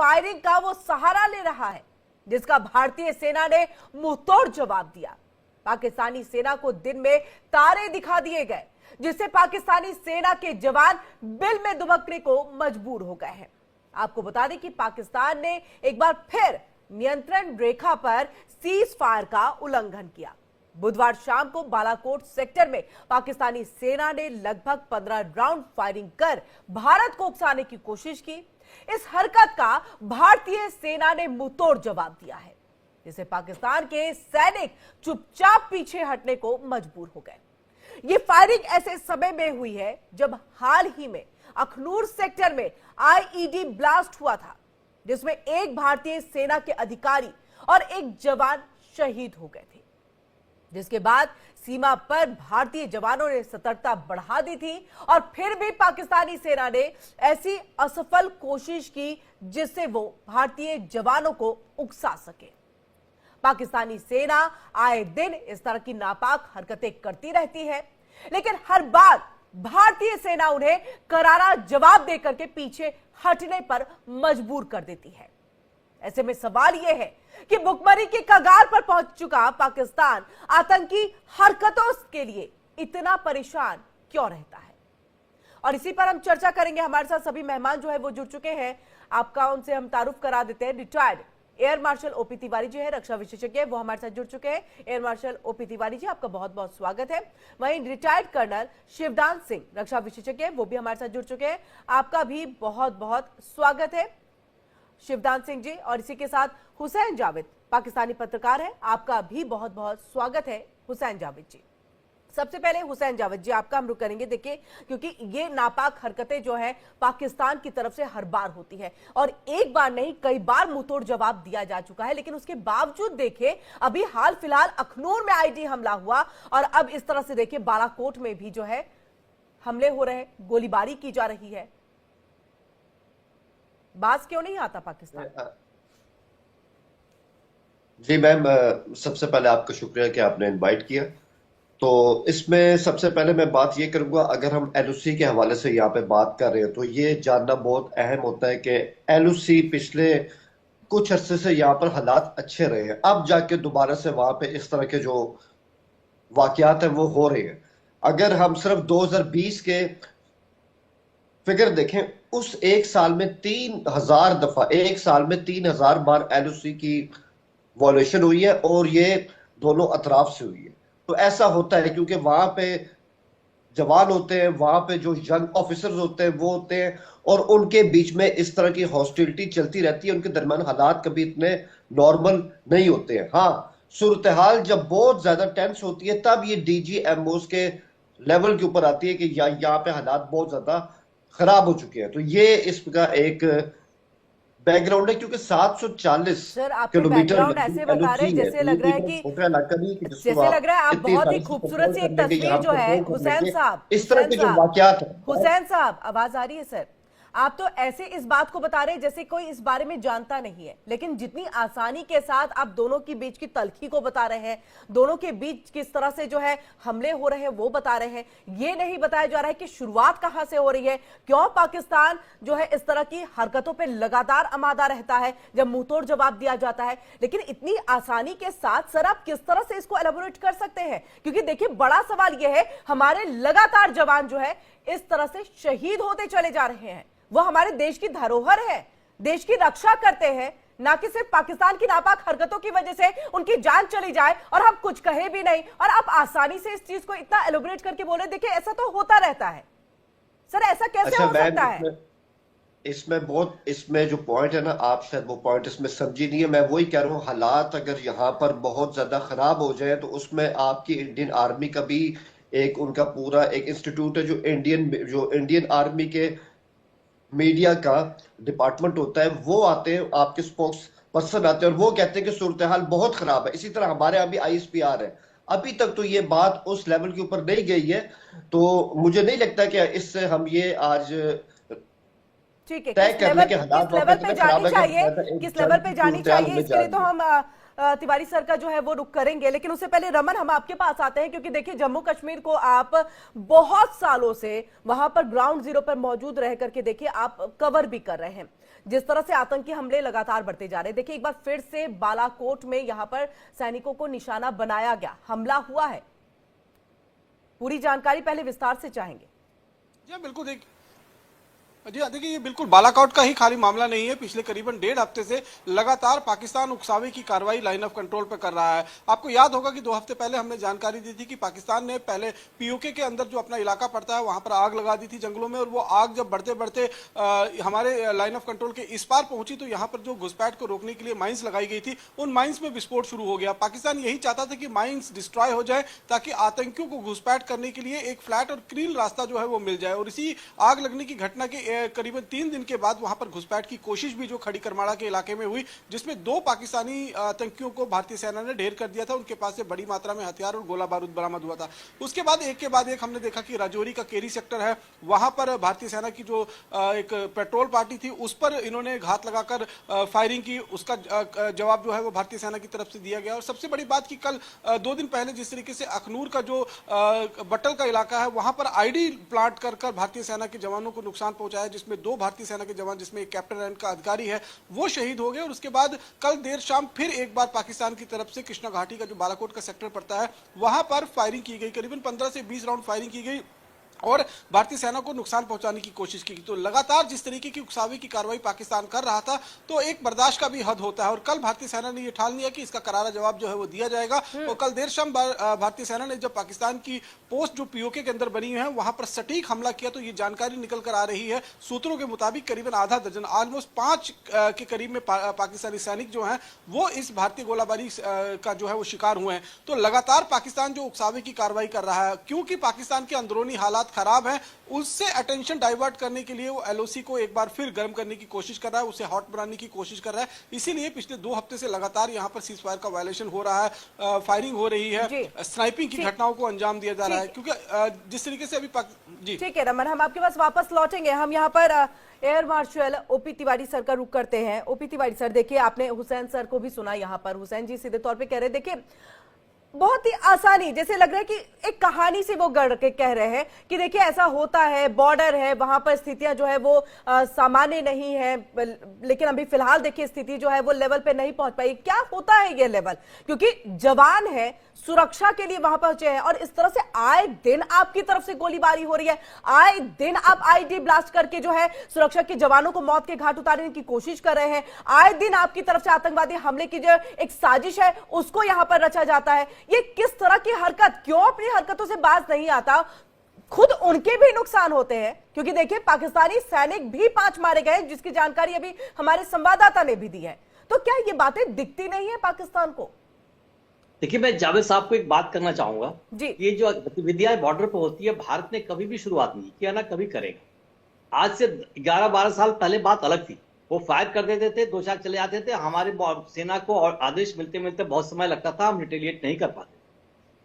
Firing का वो सहारा ले रहा है, जिसका भारतीय सेना ने मुंहतोड़ जवाब दिया। पाकिस्तानी सेना को दिन में तारे दिखा दिए गए, जिससे पाकिस्तानी सेना के जवान बिल में दुबकने को मजबूर हो गए हैं। आपको बता दें कि पाकिस्तान ने एक बार फिर नियंत्रण रेखा पर सीज फायर का उल्लंघन किया। बुधवार शाम को बालाकोट सेक्टर में पाकिस्तानी सेना ने लगभग 15 राउंड फायरिंग कर भारत को उकसाने की कोशिश की। इस हरकत का भारतीय सेना ने मुंहतोड़ जवाब दिया है, जिसे पाकिस्तान के सैनिक चुपचाप पीछे हटने को मजबूर हो गए। ये फायरिंग ऐसे समय में हुई है जब हाल ही में अखनूर सेक्टर में आईईडी ब्लास्ट हुआ था, जिसमें एक भारतीय सेना के अधिकारी और एक जवान शहीद हो गए थे, जिसके बाद सीमा पर भारतीय जवानों ने सतर्कता बढ़ा दी थी और फिर भी पाकिस्तानी सेना ने ऐसी असफल कोशिश की जिससे वो भारतीय जवानों को उकसा सके। पाकिस्तानी सेना आए दिन इस तरह की नापाक हरकतें करती रहती है, लेकिन हर बार भारतीय सेना उन्हें करारा जवाब देकर के पीछे हटने पर मजबूर कर देती है। ऐसे में सवाल यह है कि भुखमरी के कगार पर पहुंच चुका पाकिस्तान आतंकी हरकतों के लिए इतना परेशान क्यों रहता है, और इसी पर हम चर्चा करेंगे। हमारे साथ सभी मेहमान जो है वो जुड़ चुके हैं। आपका उनसे हम तारुफ करा देते हैं। Retired air marshal OP Tiwari ji है, रक्षा विशेषज्ञ, वो हमारे साथ जुड़ चुके हैं। एयर मार्शल ओपी तिवारी जी, आपका बहुत बहुत स्वागत है। वहीं रिटायर्ड कर्नल शिवदान सिंह, रक्षा विशेषज्ञ, वो भी हमारे साथ जुड़ चुके हैं। आपका भी बहुत बहुत स्वागत है शिवदान सिंह जी। और इसी के साथ हुसैन जावेद, पाकिस्तानी पत्रकार है, आपका भी बहुत बहुत स्वागत है हुसैन जावेद जी। सबसे पहले हुसैन जावेद जी, आपका हम रुख करेंगे। देखिए, क्योंकि ये नापाक हरकतें जो है पाकिस्तान की तरफ से हर बार होती है और एक बार नहीं कई बार मुंहतोड़ जवाब दिया जा चुका है, लेकिन उसके बावजूद देखिए अभी हाल फिलहाल अखनूर में आईडी हमला हुआ और अब इस तरह से देखिए बालाकोट में भी जो है हमले हो रहे हैं, गोलीबारी की जा रही है। बाज क्यों नहीं आता पाकिस्तान? जी मैम, सबसे पहले आपका शुक्रिया कि आपने इनवाइट किया। तो इसमें सबसे पहले मैं बात ये करूंगा, अगर हम एलओसी के हवाले से यहाँ पे बात कर रहे हैं तो ये जानना बहुत अहम होता है कि एलओसी पिछले कुछ अरसे से यहाँ पर हालात अच्छे रहे हैं, अब जाके दोबारा से वहां पे इस तरह के जो वाकयात हैं वो हो रहे हैं। अगर हम सिर्फ 2020 के फिगर देखें, उस एक साल में 3000 दफा, एक साल में 3000 बार एलओसी की वॉल्यूशन हुई है और ये दोनों अतराफ से हुई है। तो ऐसा होता है क्योंकि वहां पे जवान होते हैं, वहां पे जो यंग ऑफिसर्स होते हैं वो होते हैं और उनके बीच में इस तरह की हॉस्टिलिटी चलती रहती है। उनके दरमियान हालात कभी इतने नॉर्मल नहीं होते हैं। हाँ, सूरत हाल जब बहुत ज्यादा टेंस होती है तब ये डीजीएमओस के लेवल के ऊपर आती है कि यहाँ पे हालात बहुत ज्यादा खराब हो चुके हैं। तो ये इसका एक बैकग्राउंड है, क्योंकि 740 किलोमीटर ऐसे बता रहे हैं जैसे लग रहा है कि आप बहुत ही खूबसूरत सी एक तस्वीर जो है हुसैन साहब, इस तरह के जो वाकयात है। हुसैन साहब, आवाज आ रही है सर? आप तो ऐसे इस बात को बता रहे हैं जैसे कोई इस बारे में जानता नहीं है, लेकिन जितनी आसानी के साथ आप दोनों के बीच की तल्खी को बता रहे हैं, दोनों के बीच किस तरह से जो है हमले हो रहे हैं वो बता रहे हैं। ये नहीं बताया जा रहा है कि शुरुआत कहां से हो रही है, क्यों पाकिस्तान जो है इस तरह की हरकतों पर लगातार आमादा रहता है जब मुंहतोड़ जवाब दिया जाता है। लेकिन इतनी आसानी के साथ सर आप किस तरह से इसको एलेबोरेट कर सकते हैं? क्योंकि देखिए बड़ा सवाल यह है, हमारे लगातार जवान जो है इस तरह से शहीद होते चले जा रहे हैं, वो हमारे देश की धरोहर है, देश की रक्षा करते हैं, ना कि सिर्फ पाकिस्तान की नापाक हरकतों की वजह से उनकी जान चली जाए और हम कुछ कहे भी नहीं और आप आसानी से इस चीज को इतना एलोबरेट करके बोले। देखिए ऐसा तो होता रहता है सर, ऐसा कैसे हो सकता है? इसमें जो पॉइंट है ना, आप शायद वो पॉइंट इसमें समझी नहीं है। मैं वही कह रहा हूँ, हालात अगर यहाँ पर बहुत ज्यादा खराब हो जाए तो उसमें आपकी इंडियन आर्मी का भी एक उनका पूरा एक इंस्टीट्यूट है, जो इंडियन आर्मी के मीडिया का डिपार्टमेंट होता है, वो आते हैं, आपके स्पोक्स पर्सन आते हैं और वो कहते हैं कि सूरत हाल बहुत खराब है। इसी तरह हमारे यहाँ भी आईएसपीआर है, अभी तक तो ये बात उस लेवल के ऊपर नहीं गई है। तो मुझे नहीं लगता कि इससे हम ये आज ठीक है तय करने के हालात किस लेवल पे जानी चाहिए, किस लेवल पे जानी चाहिए, इसके लिए तो हम तिवारी सर का जो है वो रुख करेंगे। लेकिन उससे पहले रमन, हम आपके पास आते हैं क्योंकि देखिए जम्मू कश्मीर को आप बहुत सालों से वहां पर ग्राउंड जीरो पर मौजूद रह करके देखिए आप कवर भी कर रहे हैं। जिस तरह से आतंकी हमले लगातार बढ़ते जा रहे हैं। देखिए, एक बार फिर से बालाकोट में यहां पर सैनिकों को निशाना बनाया गया, हमला हुआ है। पूरी जानकारी पहले विस्तार से चाहेंगे। जी बिल्कुल, देखिए ये बिल्कुल बालाकोट का ही खाली मामला नहीं है। पिछले करीबन 1.5 हफ्ते से लगातार पाकिस्तान उकसावे की कार्रवाई लाइन ऑफ कंट्रोल पर कर रहा है। आपको याद होगा कि 2 हफ्ते पहले हमने जानकारी दी थी कि पाकिस्तान ने पहले पीओके के अंदर जो अपना इलाका पड़ता है वहां पर आग लगा दी थी जंगलों में, और वो आग जब बढ़ते बढ़ते हमारे लाइन ऑफ कंट्रोल के इस पार पहुंची तो यहाँ पर जो घुसपैठ को रोकने के लिए माइंस लगाई गई थी, उन माइंस में विस्फोट शुरू हो गया। पाकिस्तान यही चाहता था कि माइंस डिस्ट्रॉय हो जाए ताकि आतंकियों को घुसपैठ करने के लिए एक फ्लैट और क्लीन रास्ता जो है वो मिल जाए। और इसी आग लगने की घटना के करीबन 3 दिन के बाद वहां पर घुसपैठ की कोशिश भी जो खड़ी करमाड़ा के इलाके में हुई, जिसमें 2 पाकिस्तानी आतंकियों को भारतीय सेना ने ढेर कर दिया था। उनके पास से बड़ी मात्रा में हथियार और गोला बारूद बरामद हुआ था। उसके बाद एक के बाद एक हमने देखा कि राजौरी का केरी सेक्टर है, वहां पर भारतीय सेना की जो एक पेट्रोल पार्टी थी उस पर इन्होंने घात लगाकर फायरिंग की। उसका जवाब जो है वो भारतीय सेना की तरफ से दिया गया। और सबसे बड़ी बात कि कल 2 दिन पहले जिस तरीके से अखनूर का जो बटल का इलाका है वहां पर आईडी प्लांट कर भारतीय सेना के जवानों को नुकसान पहुंचाया, जिसमें 2 भारतीय सेना के जवान, जिसमें एक कैप्टन रैंक का अधिकारी है, वो शहीद हो गए। और उसके बाद कल देर शाम फिर एक बार पाकिस्तान की तरफ से कृष्णा घाटी का जो बालाकोट का सेक्टर पड़ता है वहां पर फायरिंग की गई। करीबन 15 से 20 राउंड फायरिंग की गई और भारतीय सेना को नुकसान पहुंचाने की कोशिश की। तो लगातार जिस तरीके की उकसावे की कार्रवाई पाकिस्तान कर रहा था तो एक बर्दाश्त का भी हद होता है। और कल भारतीय सेना ने यह ठान लिया कि इसका करारा जवाब जो है वो दिया जाएगा। और कल देर शाम भारतीय सेना ने जब पाकिस्तान की पोस्ट जो पीओके के अंदर बनी हुई है वहां पर सटीक हमला किया तो ये जानकारी निकल कर आ रही है सूत्रों के मुताबिक करीबन आधा दर्जन, ऑलमोस्ट 5 के करीब में पाकिस्तानी सैनिक जो हैं वो इस भारतीय गोलाबारी का जो है वो शिकार हुए हैं। तो लगातार पाकिस्तान जो उकसावे की कार्रवाई कर रहा है, क्योंकि पाकिस्तान के अंदरूनी हालात खराब है, उससे अटेंशन डाइवर्ट करने के लिए वो एलओसी को एक बार फिर गर्म करने की कोशिश कर रहा है, उसे हॉट बनाने की कोशिश कर रहा है। इसीलिए पिछले 2 हफ्ते से लगातार यहाँ पर सीज फायर का वायलेशन हो रहा है, फायरिंग हो रही है, स्नाइपिंग की घटनाओं को अंजाम दिया जा रहा है। क्योंकि जिस तरीके से अभी जी ठीक है रमन, हम आपके पास वापस लौटेंगे। हम यहाँ पर air marshal OP Tiwari sir का रुख करते हैं। ओपी तिवारी सर, देखिए आपने हुसैन सर को भी सुना यहाँ पर। हुसैन जी सीधे तौर पे कह रहे, देखिए बहुत ही आसानी, जैसे लग रहा है कि एक कहानी से वो गढ़ के कह रहे हैं कि देखिए ऐसा होता है, बॉर्डर है, वहां पर स्थितियां जो है वो सामान्य नहीं है, लेकिन अभी फिलहाल देखिए स्थिति जो है वो लेवल पे नहीं पहुंच पाई। क्या होता है ये लेवल, क्योंकि जवान है, सुरक्षा के लिए वहां पहुंचे हैं और इस तरह से आए दिन आपकी तरफ से गोलीबारी हो रही है, आए दिन आप आईडी ब्लास्ट करके जो है सुरक्षा के जवानों को मौत के घाट उतारने की कोशिश कर रहे हैं, आए दिन आपकी तरफ से आतंकवादी हमले की जो एक साजिश है उसको यहां पर रचा जाता है। ये किस तरह की हरकत, क्यों अपनी हरकतों से बाज नहीं आता? खुद उनके भी नुकसान होते हैं, क्योंकि देखिए पाकिस्तानी सैनिक भी 5 मारे गए, जिसकी जानकारी अभी हमारे संवाददाता ने भी दी है। तो क्या ये बातें दिखती नहीं है पाकिस्तान को? देखिए, मैं जावेद साहब को एक बात करना चाहूंगा जी। ये जो गतिविधियां बॉर्डर पर होती है, भारत ने कभी भी शुरुआत नहीं किया, ना कभी करेगा। आज से 11-12 साल पहले बात अलग थी, वो फायर कर देते थे, 2 चार चले जाते थे, हमारे सेना को और आदेश मिलते मिलते बहुत समय लगता था, हम रिटेलिएट नहीं कर पाते।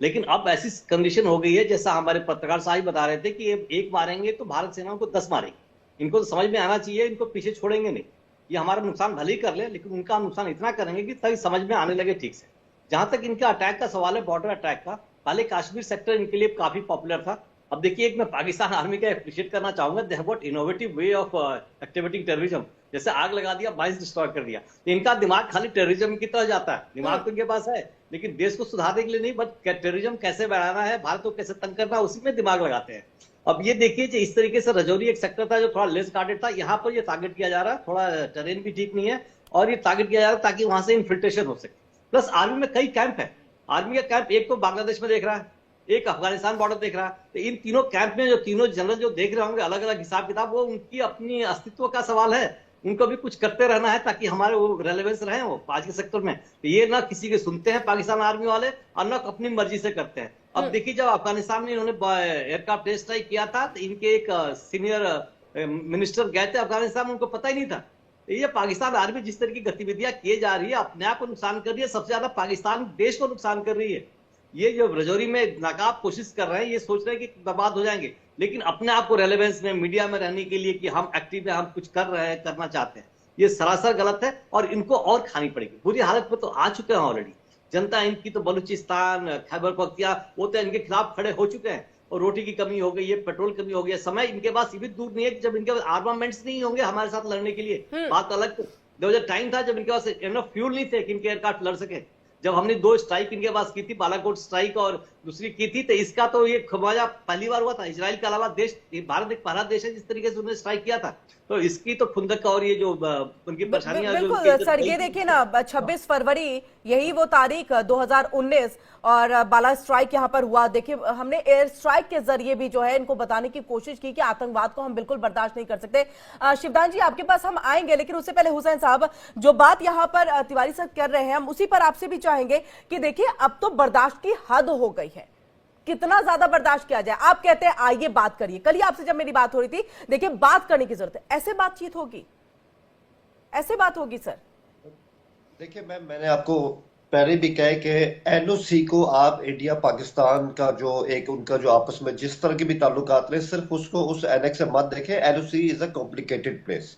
लेकिन अब ऐसी कंडीशन हो गई है, जैसा हमारे पत्रकार साहब बता रहे थे कि एक मारेंगे तो भारत सेना को 10 मारेंगे। इनको तो समझ में आना चाहिए, इनको पीछे छोड़ेंगे नहीं। ये हमारा नुकसान भले ही कर ले, लेकिन उनका नुकसान इतना करेंगे कि तभी समझ में आने लगे ठीक से। जहां तक इनका अटैक का सवाल है, बॉर्डर अटैक का, पहले कश्मीर सेक्टर इनके लिए काफी पॉपुलर था। अब देखिए, एक मैं पाकिस्तान आर्मी का अप्रिशिएट करना चाहूंगा, they have got innovative way of activating terrorism. जैसे आग लगा दिया, माइंस डिस्ट्रॉय कर दिया, तो इनका दिमाग खाली टेररिज्म की तरह जाता है। दिमाग तो इनके पास है, लेकिन देश को सुधारने के लिए नहीं, बट टेररिज्म कैसे बढ़ाना है, भारत को कैसे तंग करना है, उसी में दिमाग लगाते हैं। अब ये देखिए इस तरीके से रजौरी एक सेक्टर था जो थोड़ा लेस गार्डेड था, यहाँ पर ये टारगेट किया जा रहा है, थोड़ा टेरेन भी ठीक नहीं है, और ये टारगेट किया जा रहा है ताकि वहां से इन्फिल्ट्रेशन हो सके। प्लस आर्मी में कई कैंप है, आर्मी का कैंप एक तो बांग्लादेश में देख रहा है, एक अफगानिस्तान बॉर्डर देख रहा है। तो इन तीनों कैंप में जो तीनों जनरल जो देख रहे होंगे अलग अलग हिसाब किताब, वो उनकी अपनी अस्तित्व का सवाल है, उनको भी कुछ करते रहना है ताकि हमारे वो रेलेवेंस रहे वो आज के सेक्टर में। तो ये ना किसी के सुनते हैं पाकिस्तान आर्मी वाले, और ना अपनी मर्जी से करते हैं। अब देखिए, जब अफगानिस्तान में इन्होंने एयरक्राफ्ट टेस्ट स्ट्राइक किया था तो इनके एक सीनियर मिनिस्टर गए थे अफगानिस्तान, उनको पता ही नहीं था। ये पाकिस्तान आर्मी जिस तरह की गतिविधियां किए जा रही है, अपने आप को नुकसान कर रही है, सबसे ज्यादा पाकिस्तान देश को नुकसान कर रही है। ये जो रजौरी में नाकाब कोशिश कर रहे हैं, ये सोच रहे हैं कि बर्बाद हो जाएंगे, लेकिन अपने आप को रेलेवेंस में, मीडिया में रहने के लिए कि हम एक्टिव है, हम कुछ कर रहे हैं, करना चाहते हैं, ये सरासर गलत है और इनको और खानी पड़ेगी। बुरी हालत में तो आ चुके हैं ऑलरेडी। जनता इनकी तो बलूचिस्तान, खैबर पख्तिया, वो तो इनके खिलाफ खड़े हो चुके हैं। और रोटी की कमी हो गई है, पेट्रोल की कमी हो गई है। समय इनके पास ये भी दूर नहीं है कि जब इनके पास आर्मामेंट्स नहीं होंगे हमारे साथ लड़ने के लिए, बात अलग। देयर वाज अ टाइम था जब इनके पास इनफ फ्यूल नहीं थे कि इनके एयरक्राफ्ट लड़ सके। जब हमने 2 स्ट्राइक इनके पास की थी, बालाकोट स्ट्राइक और दूसरी की थी, तो इसका तो ये खमियाजा पहली बार हुआ था। इजराइल के अलावा देश, भारत एक पहला देश है जिस तरीके से उन्होंने स्ट्राइक किया था। तो इसकी तो खुंदक और ये जो उनकी परेशानियां जो बिल्कुल सर, ये देखिए ना, 26 फरवरी यही वो तारीख 2019 और बाला स्ट्राइक यहाँ पर हुआ। देखिए, हमने एयर स्ट्राइक के जरिए भी जो है इनको बताने की कोशिश की कि आतंकवाद को हम बिल्कुल बर्दाश्त नहीं कर सकते। शिवदान जी, आपके पास हम आएंगे, लेकिन उससे पहले हुसैन साहब, जो बात यहाँ पर तिवारी साहब कर रहे हैं, हम उसी पर आपसे भी चाहेंगे कि देखिए, अब तो बर्दाश्त की हद हो गई है। कितना ज्यादा बर्दाश्त किया जाए? आप कहते हैं आइए बात करिए। कल ही आपसे जब मेरी बात हो रही थी, देखिए बात करने की जरूरत है। ऐसे बातचीत होगी, ऐसे बात होगी सर? देखिए मैम, मैंने आपको पहले भी कहा कि एनओसी को आप इंडिया पाकिस्तान का जो एक उनका जो आपस में जिस तरह के भी ताल्लुकात रहे, सिर्फ उसको उस एनेक्स से मत देखें। NOC is a complicated place.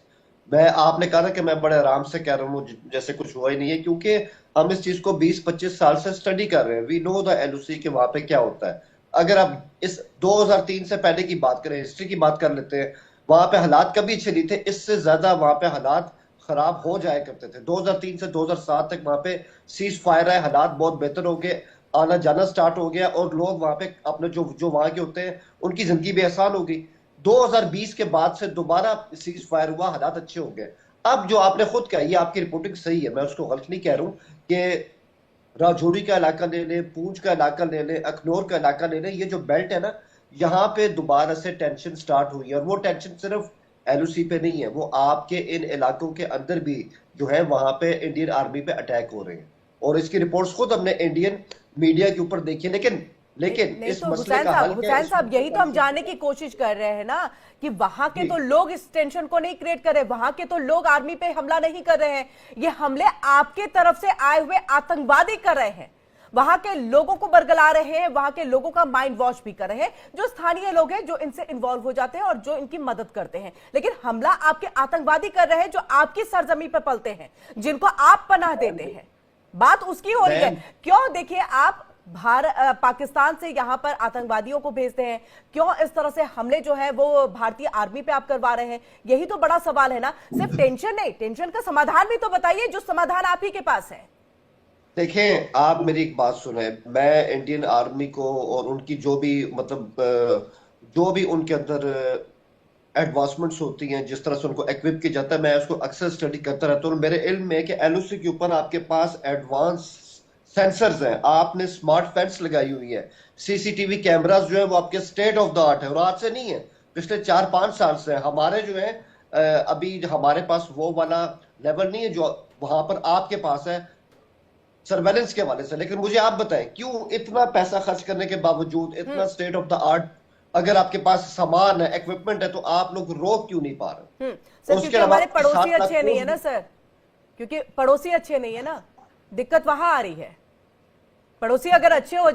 मैं आपने कहा ना कि मैं बड़े आराम से कह रहा हूँ जैसे कुछ हुआ ही नहीं है, क्योंकि हम इस चीज को 20-25 साल से स्टडी कर रहे हैं। वी नो द एनओसी के वहां पे क्या होता है। अगर आप इस 2003 से पहले की बात करें, हिस्ट्री की बात कर लेते हैं, वहां पे हालात कभी अच्छे नहीं थे। इससे ज्यादा वहां पे हालात खराब हो जाया करते थे। 2003 से 2007 तक वहां पे सीज फायर है, हालात बहुत बेहतर हो गए, आना जाना स्टार्ट हो गया और लोग वहां पे अपने जो जो वहां के होते हैं उनकी जिंदगी भी आसान हो गई। 2020 के बाद से दोबारा सीज फायर हुआ, हालात अच्छे हो गए। अब जो आपने खुद कहा, ये आपकी रिपोर्टिंग सही है, मैं उसको गलत नहीं कह रहा हूं, कि राजौरी का इलाका ले ले, पूंछ का इलाका ले ले, अखनौर का इलाका ले ले, ये जो बेल्ट है ना, यहाँ पे दोबारा से टेंशन स्टार्ट हुई है। और वो टेंशन सिर्फ एलओसी पे नहीं है, वो आपके इन इलाकों के अंदर भी जो है वहां पे इंडियन आर्मी पे अटैक हो रहे हैं। और इसकी रिपोर्ट्स खुद हमने इंडियन मीडिया के ऊपर देखी है। लेकिन नहीं इस तो मसले का हल क्या है? हुसैन साहब, यही तो हम जानने की कोशिश कर रहे हैं ना, कि वहां के तो लोग इस टेंशन को नहीं क्रिएट कर रहे, वहां के तो लोग आर्मी पे हमला नहीं कर रहे हैं। ये हमले आपके तरफ से आए हुए आतंकवादी कर रहे हैं, वहां के लोगों को बरगला रहे हैं, वहां के लोगों का माइंड वॉश भी कर रहे हैं, जो स्थानीय लोग हैं, जो इनसे इन्वॉल्व हो जाते हैं और जो इनकी मदद करते हैं। लेकिन हमला आपके आतंकवादी कर रहे हैं, जो आपकी सरजमी पर पलते हैं, जिनको आप पनाह देते हैं। बात उसकी हो रही है। क्यों? देखिए, आप पाकिस्तान से यहां पर आतंकवादियों को भेजते हैं, क्यों इस तरह से हमले जो है वो भारतीय आर्मी पे आप करवा रहे हैं? यही तो बड़ा सवाल है ना। सिर्फ टेंशन नहीं, टेंशन का समाधान भी तो बताइए, जो समाधान आप ही के पास है। देखें, आप मेरी एक बात सुने। मैं इंडियन आर्मी को और उनकी जो भी मतलब जो भी उनके अंदर एडवांसमेंट्स होती हैं, जिस तरह से उनको इक्विप किया जाता है, मैं उसको अक्सर स्टडी करता रहता हूँ। मेरे इल्म में है कि एलओसी के ऊपर आपके पास एडवांस सेंसर्स हैं, आपने स्मार्ट फेंस लगाई हुई है, सीसीटीवी कैमरास जो है वो आपके स्टेट ऑफ द आर्ट है, और आज से नहीं है, पिछले 4-5 साल से है। हमारे जो है अभी हमारे पास वो वाला लेवल नहीं है जो वहां पर आपके पास है सर्वेलेंस के हवाले से। लेकिन मुझे आप बताएं, क्यों इतना पैसा खर्च करने के बावजूद, इतना स्टेट ऑफ द आर्ट अगर आपके पास सामान है, इक्विपमेंट है, तो आप लोग रोक क्यों नहीं पा रहे? सर, क्योंकि हमारे पड़ोसी अच्छे नहीं है ना सर, क्योंकि पड़ोसी अच्छे नहीं है ना, दिक्कत वहां आ रही है। पड़ोसी अगर अच्छे हो